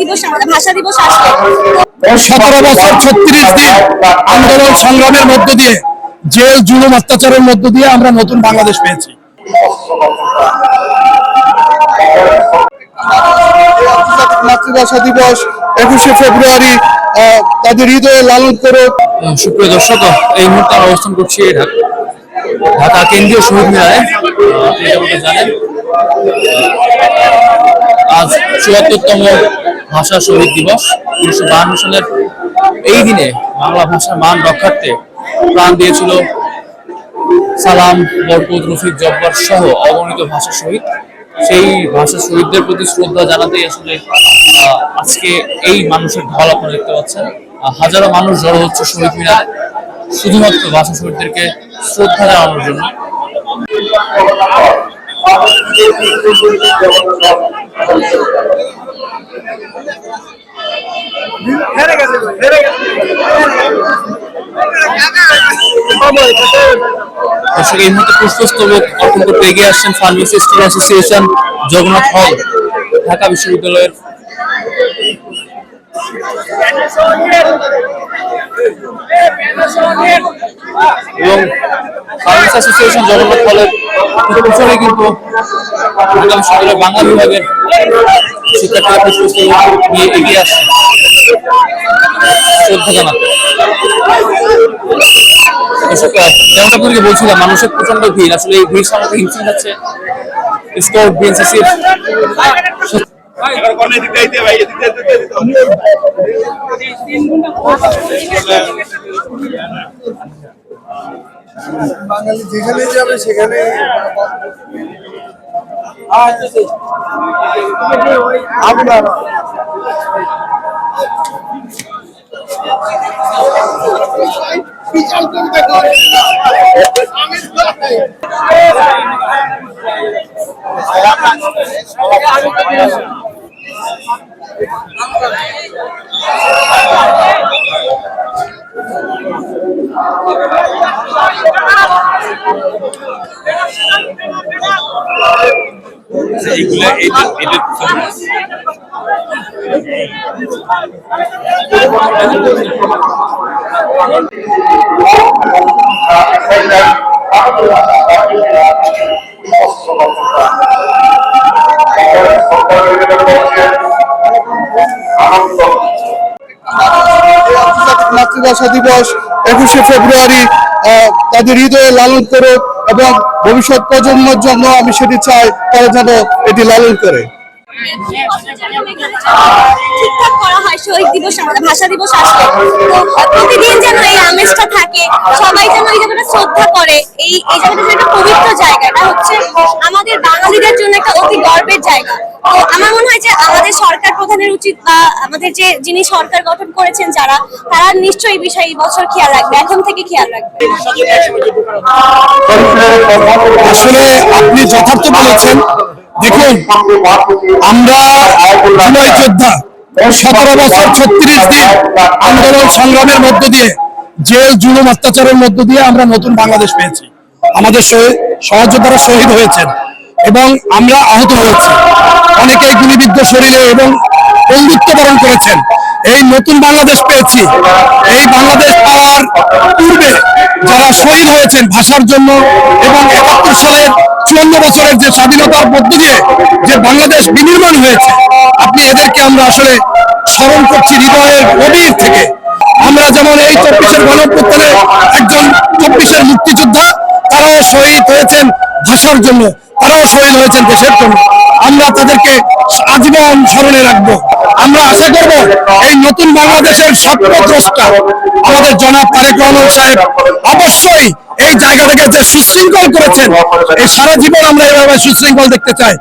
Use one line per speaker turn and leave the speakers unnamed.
দিবস আমাদের ভাষা দিবস আসলে
17 বছর 36 দিন আন্দোলন সংগ্রামের মধ্য দিয়ে জেল জুলুম অত্যাচারের মধ্য দিয়ে আমরা নতুন বাংলাদেশ পেয়েছি। মাতৃভাষা দিবস 21শে ফেব্রুয়ারি তাদের হৃদয়ে লালন করে।
সুপ্রিয় দর্শক, এই মুহূর্তে আমরা অবস্থান করছি ঢাকা কেন্দ্রীয় শহীদ মিনারে। আপনি জানেন আজ ৭৪তম ভাষা শহীদ দিবস। ১৯৫২ সালের এই দিনে বাংলা ভাষার মান রক্ষার্থে প্রাণ দিয়েছিল সালাম, বরকত, রফিক, জব্বার সহ অগণিত ভাষা শহীদ। সেই ভাষা শহীদদের প্রতি শ্রদ্ধা জানাতেই আসলে আজকে এই মানুষের ঢল আপনারা দেখতে পাচ্ছেন। হাজারো মানুষ জড়ো হচ্ছে শহীদ মিনারে শুধুমাত্র ভাষা শহীদদেরকে শ্রদ্ধা জানানোর জন্য। দর্শক, এই মুহূর্তে পুষ্পস্তবক অর্পণ করতে এগিয়ে আসছেন ফার্মেসি স্টুডেন্ট অ্যাসোসিয়েশন, জগন্নাথ হল, ঢাকা বিশ্ববিদ্যালয়ের এবং ফার্মেসি অ্যাসোসিয়েশন জগন্নাথ হলের পিছনে কিন্তু ঢাকা বিশ্ববিদ্যালয়ের বাংলা বিভাগের শিক্ষার্থীরা পুষ্পস্তবক নিয়ে এগিয়ে আসছে শ্রদ্ধা জানাতে। দর্শক, যেমন আপনাদেরকে বলছিলাম, মানুষের প্রচন্ড ভিড়। আসলে এই ভিড় সামনে হিমশিম যাচ্ছে স্কোয়াড বিএনসিসির।
বাঙালি যেখানে যাবে সেখানে আপনার বিশাল কবিতা করে মাতৃভাষা দিবস 21শে ফেব্রুয়ারি তাদের হৃদয়ে লালন করে এবং ভবিষ্যৎ প্রজন্মের জন্য আমি সেটি চাই তারা যেন এটি লালন করে।
ঠিকঠাক করা হয় শহীদ দিবস আমাদের ভাষা দিবস আসলে প্রতিদিন যেন এই আমেজটা থাকে, সবাই যেন এই জায়গাটা শ্রদ্ধা করে। এই জায়গাটা যে একটা পবিত্র জায়গা, এটা হচ্ছে আমাদের বাঙালিদের জন্য একটা অতি গর্বের জায়গা। তো আমার মনে হয় যে আমাদের সরকার প্রধানের উচিত, বা আমাদের যিনি সরকার গঠন করেছেন তারা নিশ্চয়ই এই বিষয়ে এই বছর খেয়াল রাখবে, এখন থেকে খেয়াল রাখবে।
আসলে আপনি যথার্থ বলেছেন। দেখুন, আমরা জুলাই যোদ্ধা 17 বছর 36 দিন আন্দোলন সংগ্রামের মধ্য দিয়ে জেল জুলুম অত্যাচারের মধ্য দিয়ে আমরা নতুন বাংলাদেশ পেয়েছি। আমাদের সহযোদ্ধারা শহীদ হয়েছেন এবং আমরা আহত হয়েছি, অনেকেই গুলিবিদ্ধ শরীরে এবং বন্ধুত্ব বরণ করেছেন। এই নতুন বাংলাদেশ পেয়েছি। এই বাংলাদেশ পাওয়ার পূর্বে যারা শহীদ হয়েছেন ভাষার জন্য এবং ৭১ সালের ৫৪ বছরের যে স্বাধীনতার মধ্য দিয়ে যে বাংলাদেশ বিনির্মাণ হয়েছে, আপনি এদেরকে আমরা আসলে স্মরণ করছি হৃদয়ের গভীর থেকে। আমরা যেমন এই ২৪-এর গণঅভ্যুত্থানে একজন ২৪-এর মুক্তিযোদ্ধা, তারাও শহীদ হয়েছেন ভাষার জন্য, তারাও শহীদ হয়েছেন দেশের জন্য। আমরা তাদেরকে আজীবন স্মরণে রাখবো। আমরা আশা করব এই নতুন বাংলাদেশের স্বপ্নদ্রষ্টা আমাদের জনাব তারেক রহমান সাহেব অবশ্যই এই জায়গাটাকে যে সুশৃঙ্খল করেছেন, এই সারা জীবন আমরা এভাবে সুশৃঙ্খল দেখতে চাই।